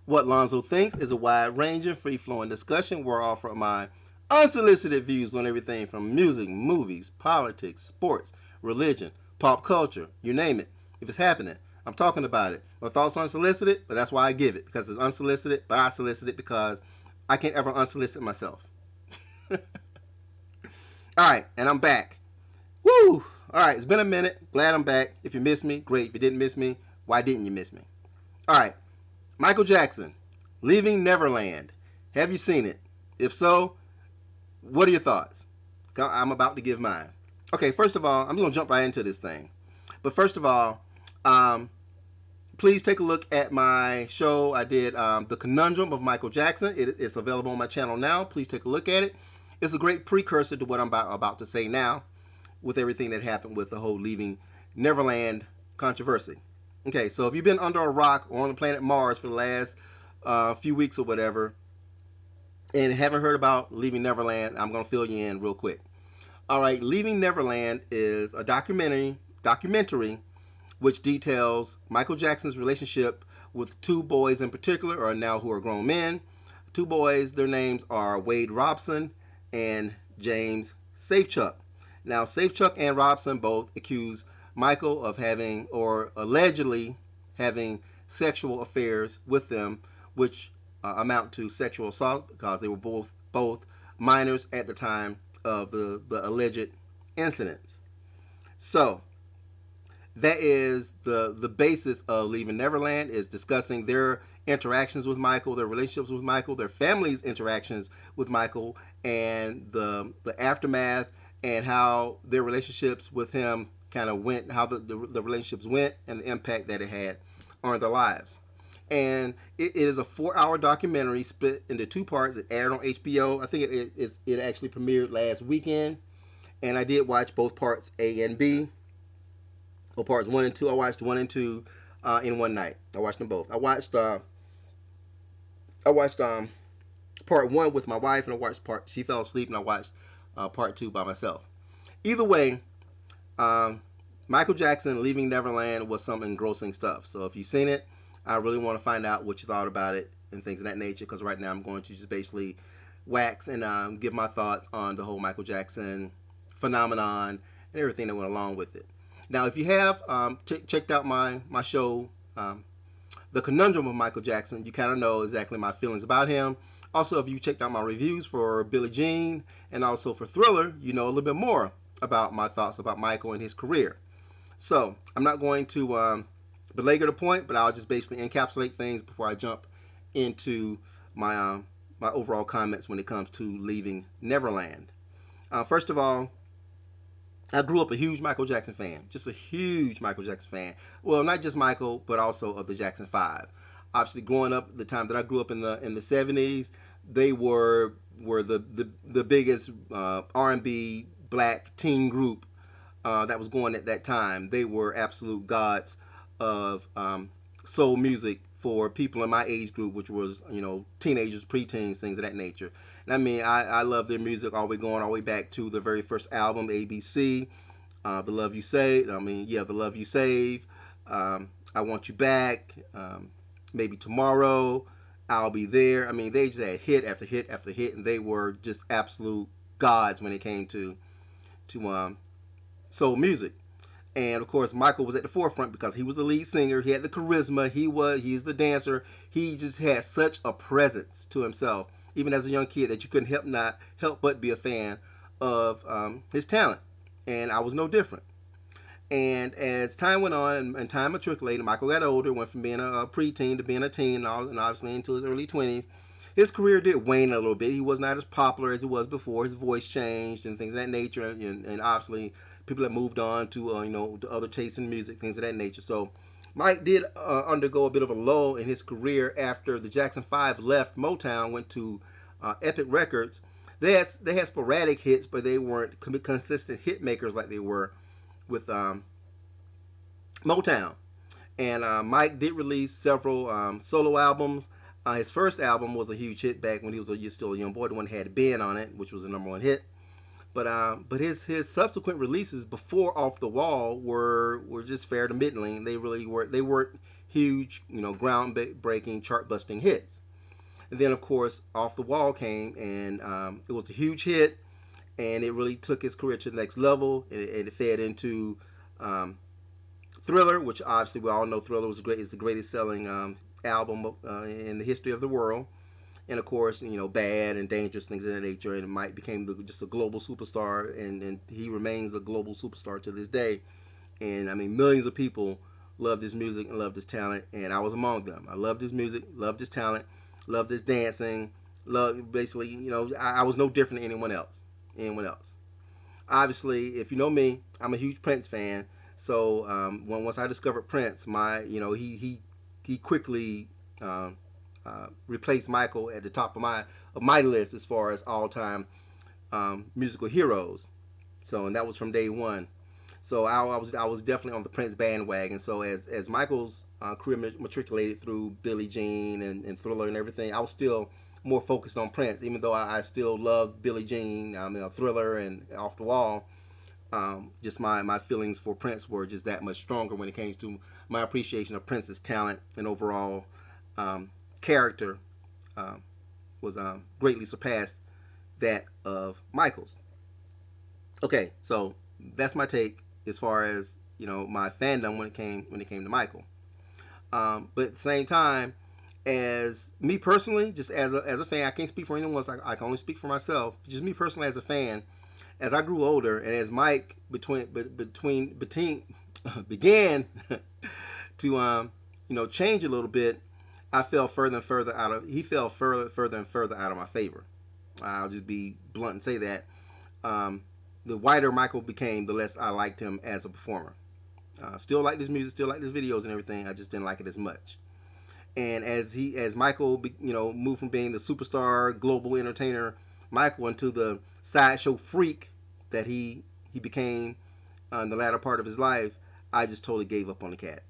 What Lonzo thinks is a wide-ranging, free-flowing discussion where I offer my unsolicited views on everything from music, movies, politics, sports, religion, pop culture, you name it. If it's happening, I'm talking about it. My thoughts are unsolicited, but that's why I give it, because it's unsolicited, but I solicit it because I can't ever unsolicit myself. All right, and I'm back. Woo! All right, it's been a minute. Glad I'm back. If you missed me, great. If you didn't miss me, why didn't you miss me? All right, Michael Jackson, Leaving Neverland. Have you seen it? If so, what are your thoughts? I'm about to give mine. Okay, first of all, I'm going to jump right into this thing. But first of all, um, please take a look at my show. I did The Conundrum of Michael Jackson. It's available on my channel now. Please take a look at it. It's a great precursor to what I'm about to say now with everything that happened with the whole Leaving Neverland controversy. Okay, so if you've been under a rock or on the planet Mars for the last few weeks or whatever, and haven't heard about Leaving Neverland, I'm going to fill you in real quick. All right, Leaving Neverland is a documentary which details Michael Jackson's relationship with two boys in particular, or now who are grown men. Two boys, their names are Wade Robson and James Safechuck. Now, Safechuck and Robson both accuse Michael of having, or allegedly having, sexual affairs with them, which amount to sexual assault because they were both minors at the time of the alleged incidents. So that is the basis of Leaving Neverland, is discussing their interactions with Michael, their relationships with Michael, their family's interactions with Michael, and the aftermath, and how their relationships with him kind of went, how the relationships went, and the impact that it had on their lives. And it is a 4-hour documentary split into two parts. It aired on HBO. I think it actually premiered last weekend, and I did watch both parts A and B, or parts one and two. I watched one and two in one night. I watched them both. I watched part one with my wife, and I watched part. She fell asleep, and I watched part two by myself. Either way, Michael Jackson Leaving Neverland was some engrossing stuff. So if you've seen it, I really want to find out what you thought about it and things of that nature. Because right now I'm going to just basically wax and give my thoughts on the whole Michael Jackson phenomenon and everything that went along with it. Now, if you have checked out my show, The Conundrum of Michael Jackson, you kind of know exactly my feelings about him. Also, if you checked out my reviews for Billie Jean and also for Thriller, you know a little bit more about my thoughts about Michael and his career. So, I'm not going to belabor the point, but I'll just basically encapsulate things before I jump into my overall comments when it comes to Leaving Neverland. First of all, I grew up a huge Michael Jackson fan, just a huge Michael Jackson fan. Well, not just Michael, but also of the Jackson Five. Obviously, growing up, the time that I grew up in the '70s, they were the biggest R&B black teen group that was going at that time. They were absolute gods of soul music for people in my age group, which was, teenagers, preteens, things of that nature. And I mean, I love their music all the way going all the way back to the very first album, ABC, The Love You Save. The Love You Save, I Want You Back, Maybe Tomorrow, I'll Be There. I mean, they just had hit after hit after hit, and they were just absolute gods when it came to soul music. And of course, Michael was at the forefront because he was the lead singer. He had the charisma. He's the dancer. He just had such a presence to himself, even as a young kid, that you couldn't help but be a fan of his talent. And I was no different. And as time went on and time matriculated, Michael got older, went from being a preteen to being a teen, and obviously into his early 20s. His career did wane a little bit. He was not as popular as he was before. His voice changed and things of that nature. And obviously, people have moved on to to other tastes in music, things of that nature. So Mike did undergo a bit of a lull in his career after the Jackson 5 left Motown, went to Epic Records. They had sporadic hits, but they weren't consistent hit makers like they were with Motown. And Mike did release several solo albums. His first album was a huge hit back when he was still a young boy. The one that had Ben on it, which was a #1 hit. But his subsequent releases before Off the Wall were just fair to middling. They weren't huge, groundbreaking, chart-busting hits. And then, of course, Off the Wall came, and it was a huge hit, and it really took his career to the next level. It fed into Thriller, which obviously we all know Thriller is the greatest selling album in the history of the world. And of course, Bad and Dangerous, things of that nature. And Mike became just a global superstar, and he remains a global superstar to this day. And I mean, millions of people loved his music and loved his talent, and I was among them. I loved his music, loved his talent, loved his dancing, basically, I was no different than anyone else. Obviously, if you know me, I'm a huge Prince fan. So once I discovered Prince, he quickly replaced Michael at the top of my list as far as all time musical heroes. So, and that was from day one. So I was definitely on the Prince bandwagon. So as Michael's career matriculated through Billie Jean and Thriller and everything, I was still more focused on Prince, even though I still loved Billie Jean, Thriller, and Off the Wall. Just my feelings for Prince were just that much stronger when it came to my appreciation of Prince's talent and overall character was greatly surpassed that of Michael's. Okay, so that's my take as far as my fandom when it came to Michael. But at the same time, as me personally, just as a fan, I can't speak for anyone else. I can only speak for myself. Just me personally as a fan, as I grew older and as Mike began to change a little bit, I fell further and further out of. He fell further and further out of my favor. I'll just be blunt and say that. The whiter Michael became, the less I liked him as a performer. Still liked his music, still liked his videos and everything. I just didn't like it as much. And as Michael, moved from being the superstar global entertainer Michael into the sideshow freak that he became in the latter part of his life, I just totally gave up on the cat.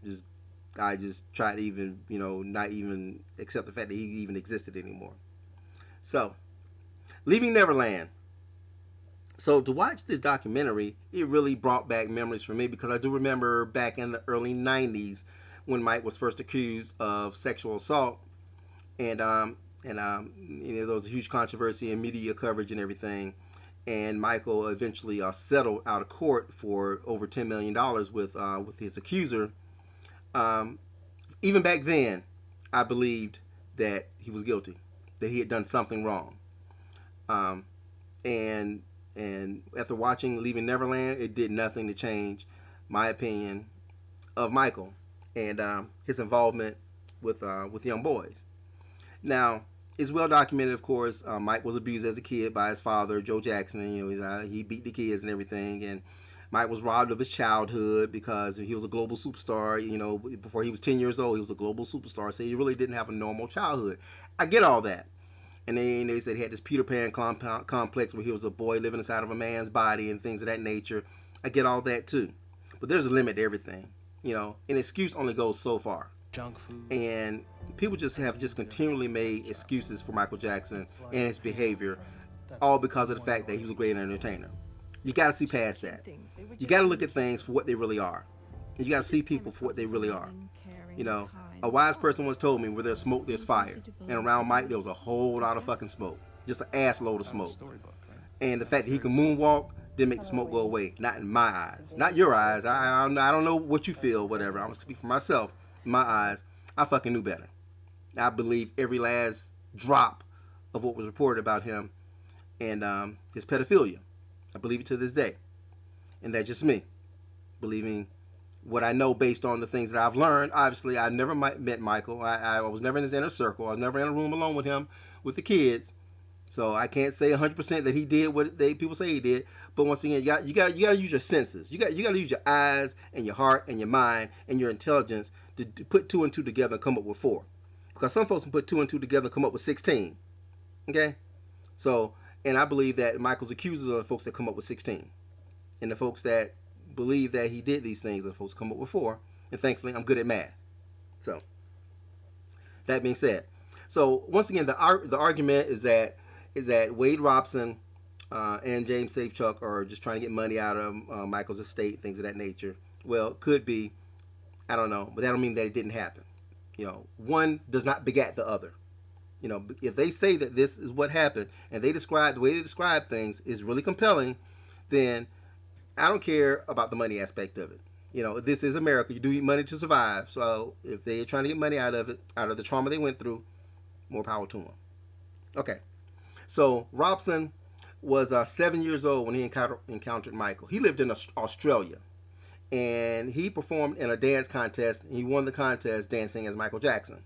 I just tried to even, not even accept the fact that he even existed anymore. So, Leaving Neverland. So to watch this documentary, it really brought back memories for me, because I do remember back in the early 90s when Mike was first accused of sexual assault, and there was a huge controversy and media coverage and everything, and Michael eventually settled out of court for over $10 million with his accuser. Even back then, I believed that he was guilty, that he had done something wrong, and after watching Leaving Neverland, it did nothing to change my opinion of Michael and his involvement with young boys. Now, it's well documented, of course. Mike was abused as a kid by his father, Joe Jackson. He beat the kids and everything, and Mike was robbed of his childhood because he was a global superstar. Before he was 10 years old, he was a global superstar, so he really didn't have a normal childhood. I get all that. And then they said he had this Peter Pan complex where he was a boy living inside of a man's body and things of that nature. I get all that too. But there's a limit to everything. An excuse only goes so far. Junk food. And people have continually made excuses for Michael Jackson and his behavior, all because of the fact that he was a great entertainer. You got to see past that. You got to look at things for what they really are. And you got to see people for what they really are. A wise person once told me, where there's smoke, there's fire. And around Mike, there was a whole lot of fucking smoke. Just an ass load of smoke. And the fact that he could moonwalk didn't make the smoke go away. Not in my eyes. Not your eyes. I don't know what you feel, whatever. I'm going to speak for myself. In my eyes, I fucking knew better. I believe every last drop of what was reported about him and his pedophilia. I believe it to this day. And that's just me. Believing what I know based on the things that I've learned. Obviously, I never met Michael. I was never in his inner circle. I was never in a room alone with him, with the kids. So I can't say 100% that he did what people say he did. But once again, you got to use your senses. You got to use your eyes and your heart and your mind and your intelligence to put 2 and 2 together and come up with 4. Because some folks can put 2 and 2 together and come up with 16. Okay? So, and I believe that Michael's accusers are the folks that come up with 16. And the folks that believe that he did these things are the folks that come up with 4. And thankfully, I'm good at math. So, that being said. So, once again, the argument is that Wade Robson and James Safechuck are just trying to get money out of Michael's estate, things of that nature. Well, could be. I don't know. But that don't mean that it didn't happen. One does not begat the other. If they say that this is what happened and they describe the way they describe things is really compelling, then I don't care about the money aspect of it. This is America. You do need money to survive. So if they're trying to get money out of it, out of the trauma they went through, more power to them. Okay. So Robson was 7 years old when he encountered Michael. He lived in Australia, and he performed in a dance contest, and he won the contest dancing as Michael Jackson.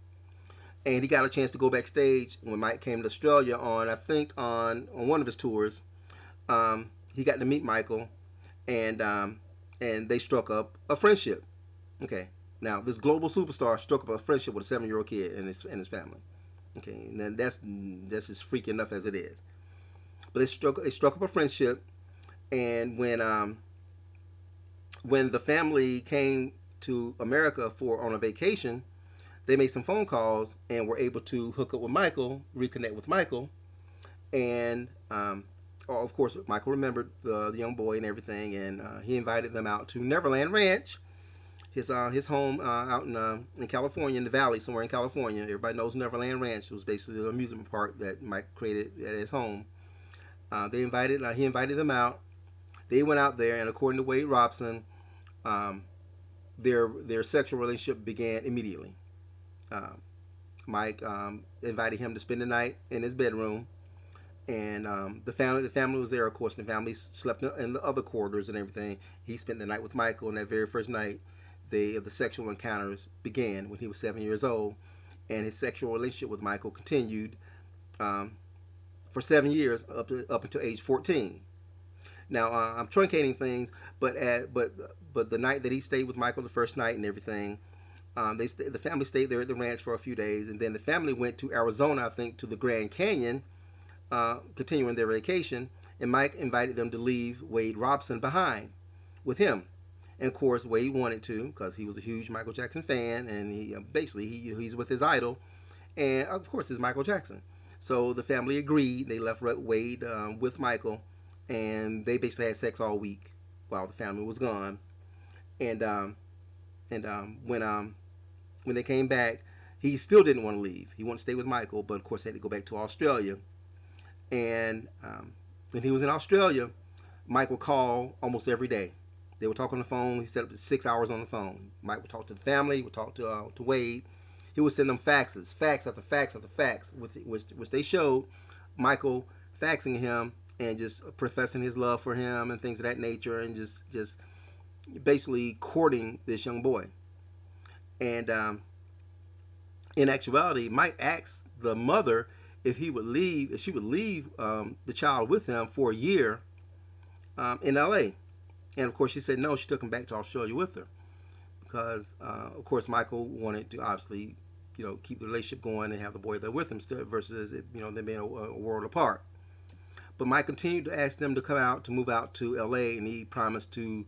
And he got a chance to go backstage when Mike came to Australia on, I think, on one of his tours. He got to meet Michael, and they struck up a friendship. Okay, now this global superstar struck up a friendship with a 7-year-old kid and his family. Okay, and then that's just freaky enough as it is. But they struck up a friendship, and when the family came to America on a vacation, they made some phone calls and were able to hook up with Michael, reconnect with Michael, and of course Michael remembered the young boy and everything, and he invited them out to Neverland Ranch, his home out in California, in the valley somewhere in California. Everybody knows Neverland Ranch. It was basically an amusement park that Mike created at his home. He invited them out. They went out there, and according to Wade Robson, their sexual relationship began immediately. Mike invited him to spend the night in his bedroom, and the family was there, of course. And the family slept in the other quarters and everything. He spent the night with Michael, and that very first night, the sexual encounters began when he was 7 years old, and his sexual relationship with Michael continued for 7 years up until age 14. Now I'm truncating things, but the night that he stayed with Michael, the first night and everything, the family stayed there at the ranch for a few days, and then the family went to Arizona, I think, to the Grand Canyon, continuing their vacation. And Mike invited them to leave Wade Robson behind with him. And of course, Wade wanted to, because he was a huge Michael Jackson fan, and he's with his idol, and of course, it's Michael Jackson. So the family agreed. They left Wade with Michael, and they basically had sex all week while the family was gone. And when they came back, he still didn't want to leave. He wanted to stay with Michael, but of course, he had to go back to Australia. And when he was in Australia, Michael called almost every day. They would talk on the phone. He set up 6 hours on the phone. Mike would talk to the family. He would talk to Wade. He would send them faxes, fax after fax after fax, which they showed Michael faxing him and just professing his love for him and things of that nature, and just basically courting this young boy. And in actuality, Mike asked the mother if she would leave the child with him for a year in L.A. And of course, she said no. She took him back to Australia with her because, of course, Michael wanted to obviously, keep the relationship going and have the boy there with him still, versus them being a world apart. But Mike continued to ask them to move out to L.A. and he promised to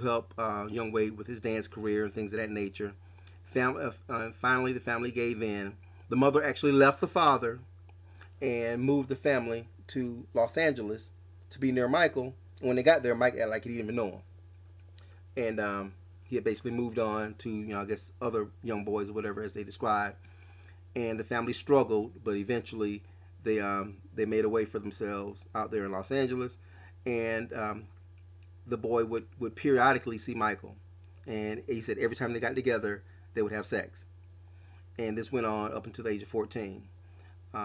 help young Wade with his dance career and things of that nature. Finally, the family gave in. The mother actually left the father and moved the family to Los Angeles to be near Michael. When they got there, Mike acted like he didn't even know him. And he had basically moved on to, I guess, other young boys or whatever, as they described. And the family struggled, but eventually they made a way for themselves out there in Los Angeles. And the boy would periodically see Michael. And he said every time they got together, they would have sex. And this went on up until the age of 14.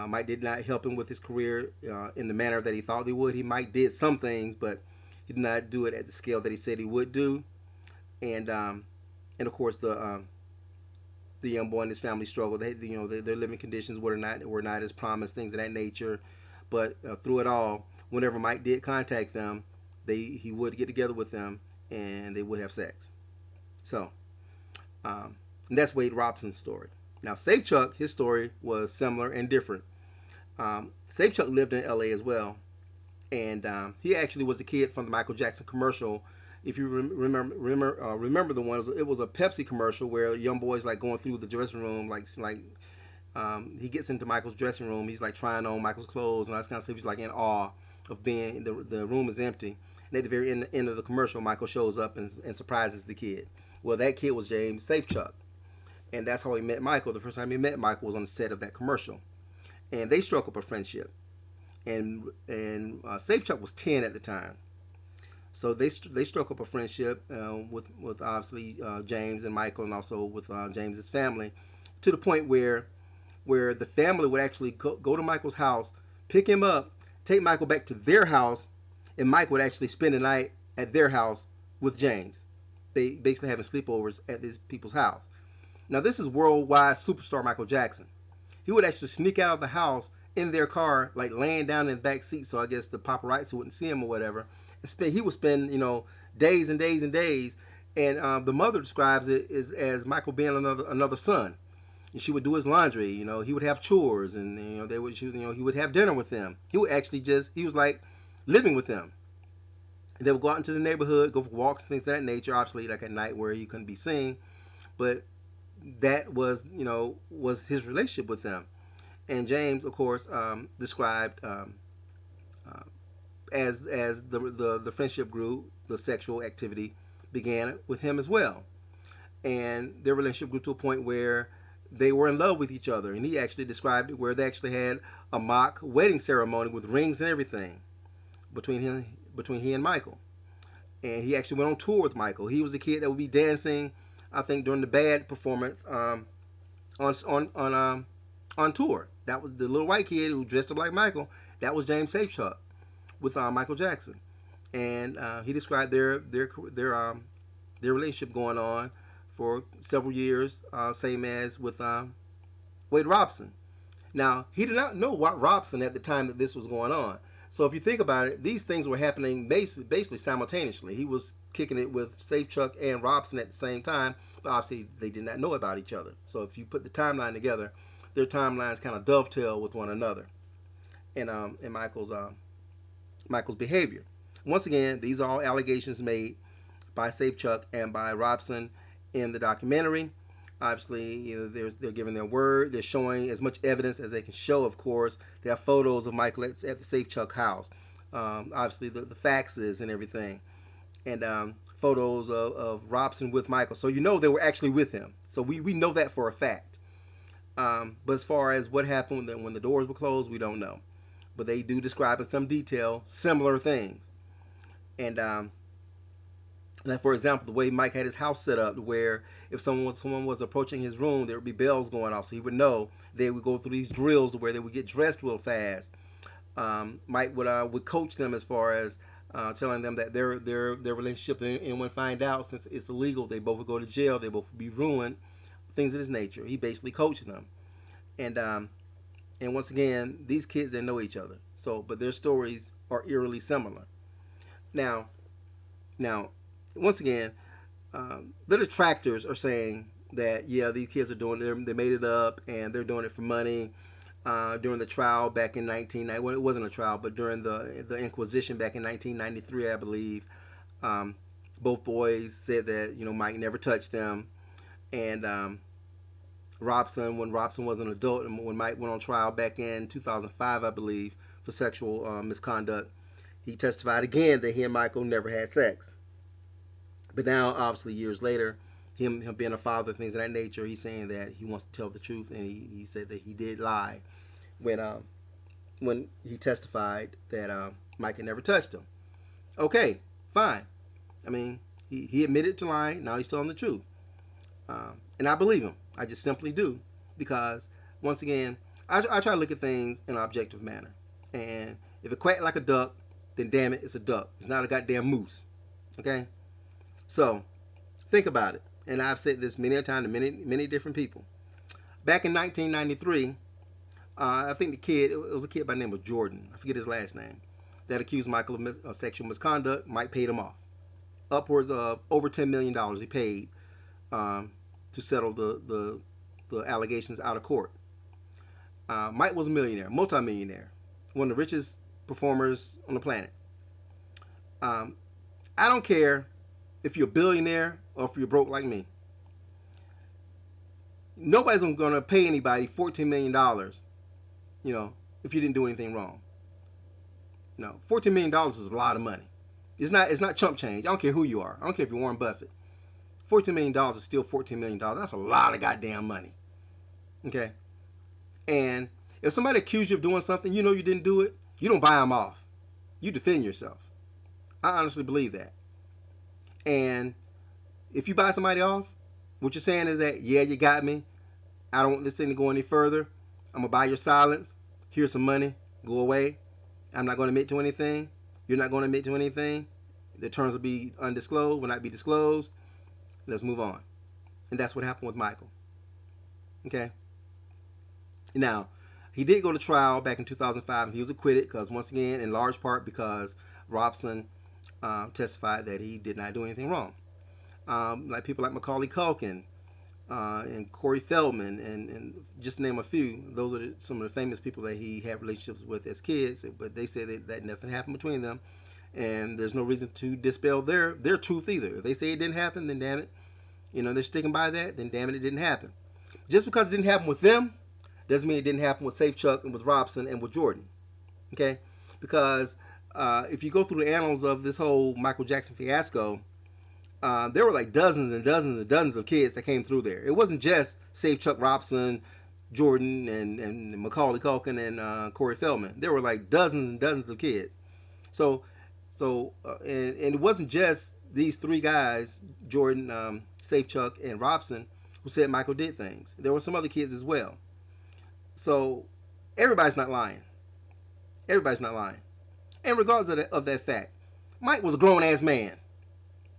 Mike did not help him with his career in the manner that he thought he would. Mike did some things, but he did not do it at the scale that he said he would do. And of course the young boy and his family struggled. They, their living conditions were not as promised, things of that nature. But through it all, whenever Mike did contact them, he would get together with them and they would have sex. So and that's Wade Robson's story. Now, Safechuck, his story was similar and different. Safechuck lived in L.A. as well, and he actually was the kid from the Michael Jackson commercial. If you remember the one, it was a Pepsi commercial where young boys like going through the dressing room, like he gets into Michael's dressing room, he's like trying on Michael's clothes and all that kind of stuff. He's like in awe of being the room is empty. And at the very end of the commercial, Michael shows up and surprises the kid. Well, that kid was James Safechuck. and that's how he met Michael. The first time he met Michael was on the set of that commercial, and they struck up a friendship. And Safe Chuck was 10 at the time, so they struck up a friendship with obviously James and Michael, and also with James's family, to the point where the family would actually go to Michael's house, pick him up, take Michael back to their house, and Mike would actually spend the night at their house with James. They basically having sleepovers at these people's house. Now this is worldwide superstar Michael Jackson. He would actually sneak out of the house in their car, like laying down in the back seat, so I guess the paparazzi wouldn't see him or whatever. He would spend, days and days and days. And the mother describes it as Michael being another son. And she would do his laundry. He would have chores, and he would have dinner with them. He would actually he was like living with them. And they would go out into the neighborhood, go for walks, things of that nature. Obviously, like at night where he couldn't be seen, but that was his relationship with them. And James, of course, described as the friendship grew, the sexual activity began with him as well, and their relationship grew to a point where they were in love with each other. And he actually described it where they actually had a mock wedding ceremony with rings and everything between he and Michael. And he actually went on tour with Michael. He was the kid that would be dancing, I think, during the Bad performance on tour. That was the little white kid who dressed up like Michael. That was James Safechuck with Michael Jackson, and he described their relationship going on for several years, same as with Wade Robson. Now he did not know Robson at the time that this was going on. So if you think about it, these things were happening basically simultaneously. He was kicking it with Safechuck and Robson at the same time, but obviously they did not know about each other. So if you put the timeline together, their timelines kind of dovetail with one another, and Michael's behavior. Once again, these are all allegations made by Safechuck and by Robson in the documentary. Obviously, they're giving their word. They're showing as much evidence as they can show. Of course, they have photos of Michael at the Safechuck house. Obviously, the faxes and everything, and photos of Robson with Michael. So they were actually with him. So we know that for a fact. But as far as what happened when the doors were closed, we don't know. But they do describe in some detail similar things. And like for example, the way Mike had his house set up, where if someone was approaching his room, there would be bells going off, so he would know. They would go through these drills to where they would get dressed real fast. Mike would coach them as far as telling them that their relationship, and when find out, since it's illegal, they both would go to jail, they both would be ruined, things of this nature. He basically coached them, and once again, these kids didn't know each other, but their stories are eerily similar. Now, once again, the detractors are saying that these kids are doing it, they made it up, and they're doing it for money. During the trial back in 1990, well, it wasn't a trial, but during the Inquisition back in 1993, I believe, both boys said that Mike never touched them, and when Robson was an adult, and when Mike went on trial back in 2005, I believe, for sexual misconduct, he testified again that he and Michael never had sex. But now, obviously, years later, him being a father, things of that nature, he's saying that he wants to tell the truth, and he said that he did lie when he testified that Mike had never touched him. Okay, fine. I mean, he admitted to lying. Now he's telling the truth, and I believe him. I just simply do, because once again, I try to look at things in an objective manner, and if it quacked like a duck, then damn it, it's a duck. It's not a goddamn moose. Okay, so think about it. And I've said this many a time to many different people. Back in 1993, I think it was a kid by the name of Jordan, I forget his last name, that accused Michael of sexual misconduct. Mike paid him off. Upwards of over $10 million he paid to settle the allegations out of court. Mike was a millionaire, multimillionaire, one of the richest performers on the planet. I don't care if you're a billionaire or if you're broke like me. Nobody's going to pay anybody $14 million, if you didn't do anything wrong. $14 million is a lot of money. It's not chump change. I don't care who you are. I don't care if you're Warren Buffett. $14 million is still $14 million. That's a lot of goddamn money. Okay? And if somebody accuses you of doing something, you know you didn't do it, you don't buy them off. You defend yourself. I honestly believe that. And if you buy somebody off, what you're saying is that, yeah, you got me. I don't want this thing to go any further. I'm going to buy your silence. Here's some money. Go away. I'm not going to admit to anything. You're not going to admit to anything. The terms will be undisclosed, will not be disclosed. Let's move on. And that's what happened with Michael. Okay? Now, he did go to trial back in 2005, and he was acquitted because, once again, in large part because Robson testified that he did not do anything wrong. Like people like Macaulay Culkin and Corey Feldman, and just to name a few, those are some of the famous people that he had relationships with as kids, but they said that nothing happened between them, and there's no reason to dispel their truth either. If they say it didn't happen, then damn it, they're sticking by that, then damn it, it didn't happen. Just because it didn't happen with them doesn't mean it didn't happen with Safe Chuck and with Robson and with Jordan. Okay? Because if you go through the annals of this whole Michael Jackson fiasco, there were like dozens and dozens and dozens of kids that came through there. It wasn't just Safe Chuck Robson, Jordan, and Macaulay Culkin and Corey Feldman. There were like dozens and dozens of kids. So and it wasn't just these three guys, Jordan, Safe Chuck, and Robson, who said Michael did things. There were some other kids as well. So everybody's not lying. Everybody's not lying. And regardless of that fact, Mike was a grown-ass man.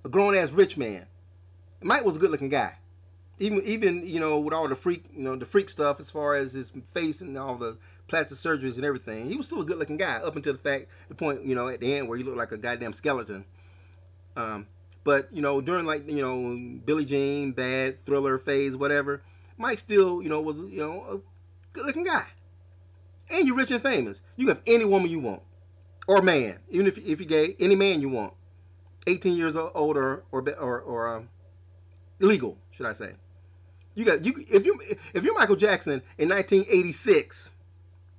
A grown-ass rich man. Mike was a good-looking guy. Even with all the freak stuff as far as his face and all the plastic surgeries and everything, he was still a good-looking guy up until the point, at the end where he looked like a goddamn skeleton. But, during Billie Jean, Bad, Thriller phase, whatever, Mike still, was, a good-looking guy. And you're rich and famous. You have any woman you want. Or man. Even if you're gay, any man you want. 18 years old or legal, should I say. If you're Michael Jackson in 1986,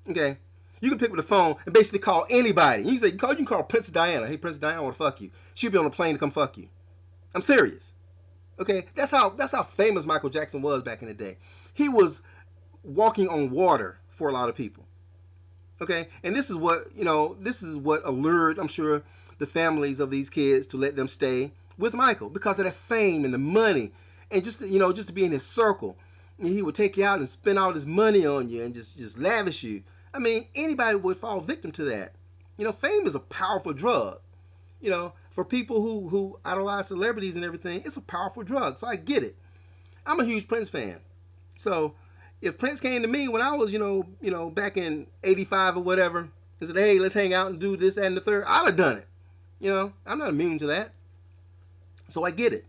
okay, you can pick up the phone and basically call anybody. You can call Princess Diana. Hey, Princess Diana, I want to fuck you. She'll be on a plane to come fuck you. I'm serious. Okay, that's how famous Michael Jackson was back in the day. He was walking on water for a lot of people. Okay, and this is what allured, I'm sure, the families of these kids to let them stay with Michael because of that fame and the money, and just to be in his circle. And he would take you out and spend all his money on you and just lavish you. I mean, anybody would fall victim to that. Fame is a powerful drug. For people who idolize celebrities and everything, it's a powerful drug. So I get it. I'm a huge Prince fan. So if Prince came to me when I was, back in 85 or whatever, and said, hey, let's hang out and do this, that, and the third, I'd have done it. I'm not immune to that. So I get it.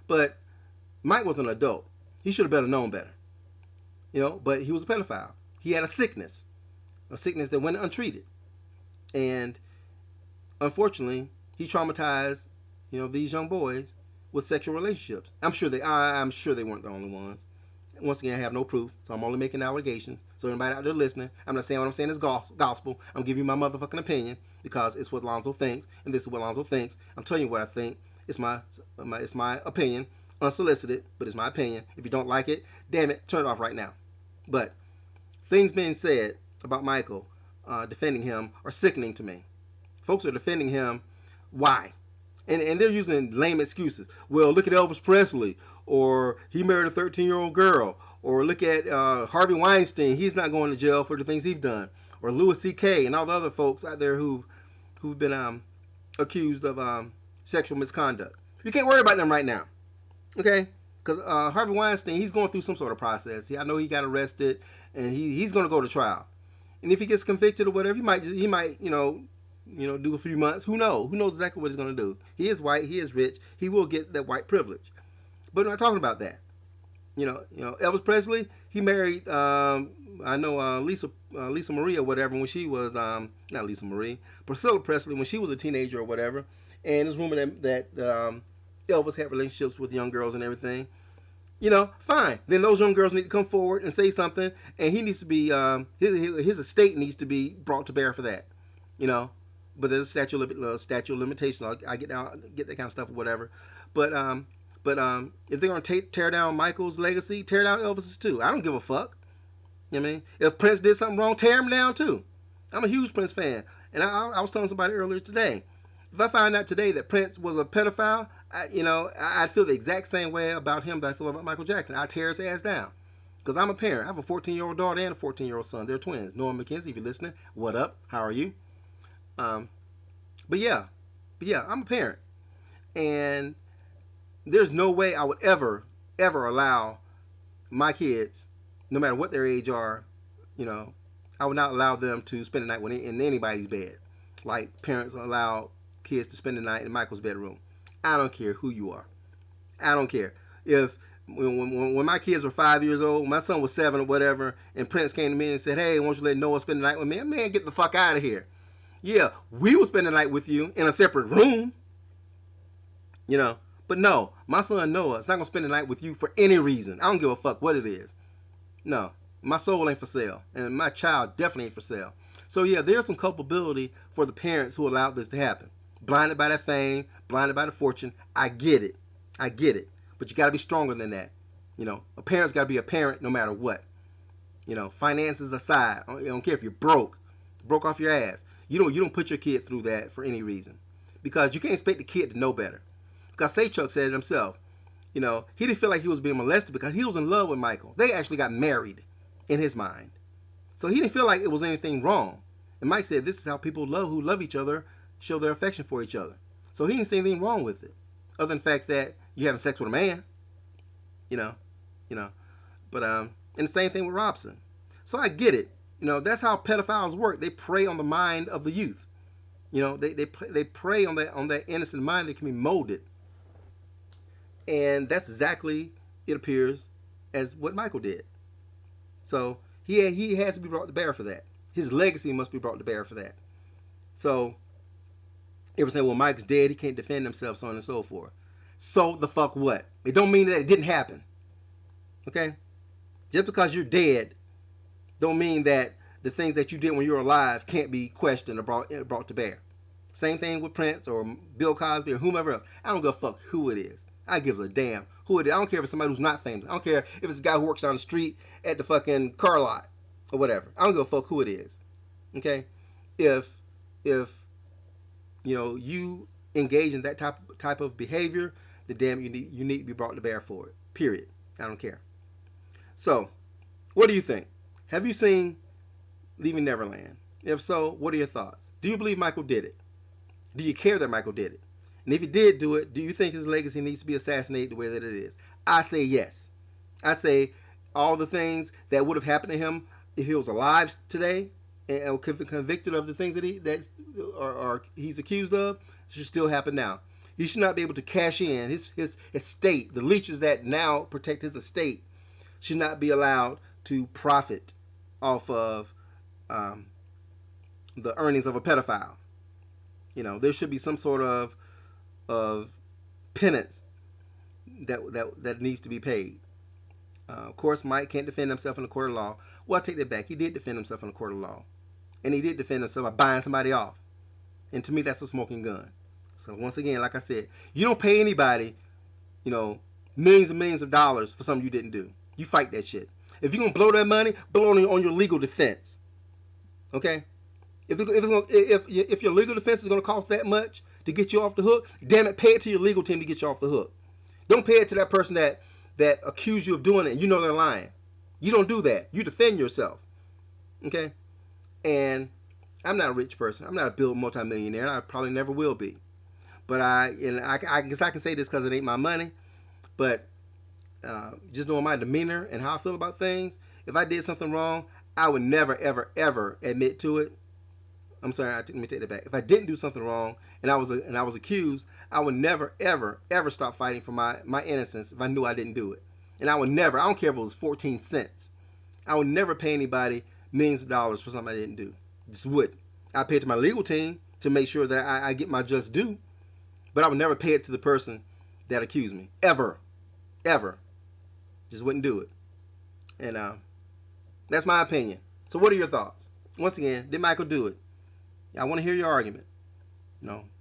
But Mike was an adult. He should have better known better. But he was a pedophile. He had a sickness that went untreated. And unfortunately, he traumatized, these young boys with sexual relationships. I'm sure they weren't the only ones. Once again, I have no proof, so I'm only making allegations. So anybody out there listening, I'm not saying what I'm saying is gospel. I'm giving you my motherfucking opinion because it's what Lonzo thinks, and this is what Lonzo thinks. I'm telling you what I think. It's my opinion, unsolicited, but it's my opinion. If you don't like it, damn it, turn it off right now. But things being said about Michael, defending him, are sickening to me. Folks are defending him. Why? And they're using lame excuses. Well, look at Elvis Presley, or he married a 13-year-old girl, or look at Harvey Weinstein. He's not going to jail for the things he's done, or Louis C.K. and all the other folks out there who've been accused of sexual misconduct. You can't worry about them right now, okay? Because Harvey Weinstein, he's going through some sort of process. I know he got arrested, and he's going to go to trial. And if he gets convicted or whatever, he might do a few months. Who knows? Who knows exactly what he's going to do? He is white. He is rich. He will get that white privilege. But we're not talking about that. Elvis Presley, he married, Lisa Marie or whatever when she was, not Lisa Marie, Priscilla Presley when she was a teenager or whatever. And it's rumored that Elvis had relationships with young girls and everything. Fine. Then those young girls need to come forward and say something, and he needs to be, his estate needs to be brought to bear for that. But there's a statute of limitations. I get that kind of stuff or whatever. if they're gonna tear down Michael's legacy, tear down Elvis's too. I don't give a fuck. You know what I mean? If Prince did something wrong, tear him down too. I'm a huge Prince fan, and I was telling somebody earlier today. If I find out today that Prince was a pedophile, I'd feel the exact same way about him that I feel about Michael Jackson. I'd tear his ass down. Because I'm a parent. I have a 14-year-old daughter and a 14-year-old son. They're twins. Noah and Mackenzie, if you're listening, what up? How are you? But yeah, I'm a parent. And there's no way I would ever allow my kids, no matter what their age are, I would not allow them to spend the night in anybody's bed. Like parents allow kids to spend the night in Michael's bedroom. I don't care who you are. I don't care. When my kids were 5 years old, my son was 7 or whatever, and Prince came to me and said, hey, won't you let Noah spend the night with me? Man, get the fuck out of here. Yeah, we will spend the night with you in a separate room. But no, my son Noah is not going to spend the night with you for any reason. I don't give a fuck what it is. No, my soul ain't for sale, and my child definitely ain't for sale. So yeah, there's some culpability for the parents who allowed this to happen. Blinded by that fame, blinded by the fortune. I get it. But you got to be stronger than that. A parent's got to be a parent no matter what. Finances aside. I don't care if you're broke off your ass. You don't put your kid through that for any reason, because you can't expect the kid to know better. Because Chuck said it himself. He didn't feel like he was being molested because he was in love with Michael. They actually got married in his mind. So he didn't feel like it was anything wrong. And Mike said this is how people who love each other show their affection for each other. So he didn't see anything wrong with it, other than the fact that you're having sex with a man. But and the same thing with Robson. So I get it. That's how pedophiles work. They prey on the mind of the youth. They prey on that innocent mind that can be molded. And that's exactly, it appears, as what Michael did. So he has to be brought to bear for that. His legacy must be brought to bear for that. So they were saying, well, Mike's dead, he can't defend himself, so on and so forth. So the fuck what? It don't mean that it didn't happen. Okay? Just because you're dead don't mean that the things that you did when you were alive can't be questioned or brought to bear. Same thing with Prince or Bill Cosby or whomever else. I don't give a fuck who it is. I give a damn who it is. I don't care if it's somebody who's not famous. I don't care if it's a guy who works down the street at the fucking car lot or whatever. I don't give a fuck who it is. Okay? If you engage in that type of behavior, then damn, you need to be brought to bear for it. Period. I don't care. So, what do you think? Have you seen Leaving Neverland? If so, what are your thoughts? Do you believe Michael did it? Do you care that Michael did it? And if he did do it, do you think his legacy needs to be assassinated the way that it is? I say yes. I say all the things that would have happened to him if he was alive today and convicted of the things that he's accused of should still happen now. He should not be able to cash in his estate. The leeches that now protect his estate should not be allowed to profit off of the earnings of a pedophile. There should be some sort of penance that needs to be paid. Of course, Mike can't defend himself in the court of law. Well, I take that back. He did defend himself in the court of law. And he did defend himself by buying somebody off. And to me, that's a smoking gun. So once again, like I said, you don't pay anybody, millions and millions of dollars for something you didn't do. You fight that shit. If you're going to blow that money, blow it on your legal defense. Okay? If your legal defense is going to cost that much to get you off the hook, damn it, pay it to your legal team to get you off the hook. Don't pay it to that person that accused you of doing it and you know they're lying. You don't do that. You defend yourself. Okay? And I'm not a rich person. I'm not a multimillionaire, and I probably never will be. But I guess I can say this because it ain't my money. But just knowing my demeanor and how I feel about things, if I did something wrong, I would never, ever, ever admit to it. I'm sorry, let me take that back. If I didn't do something wrong and I was accused, I would never, ever, ever stop fighting for my innocence if I knew I didn't do it. And I would never, I don't care if it was 14 cents, I would never pay anybody millions of dollars for something I didn't do. Just wouldn't. I pay it to my legal team to make sure that I get my just due, but I would never pay it to the person that accused me. Ever. Ever. Just wouldn't do it. And that's my opinion. So what are your thoughts? Once again, did Michael do it? I want to hear your argument.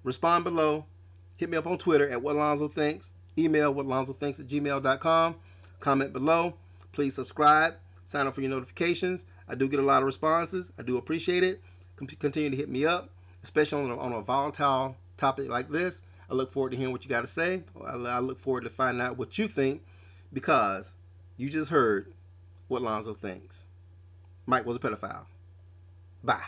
Respond below. Hit me up on Twitter at What Alonzo Thinks. Email whatlonzothinks@gmail.com. Comment below. Please subscribe. Sign up for your notifications. I do get a lot of responses. I do appreciate it. Continue to hit me up, especially on a volatile topic like this. I look forward to hearing what you got to say. I look forward to finding out what you think, because you just heard what Lonzo thinks. Mike was a pedophile. Bye.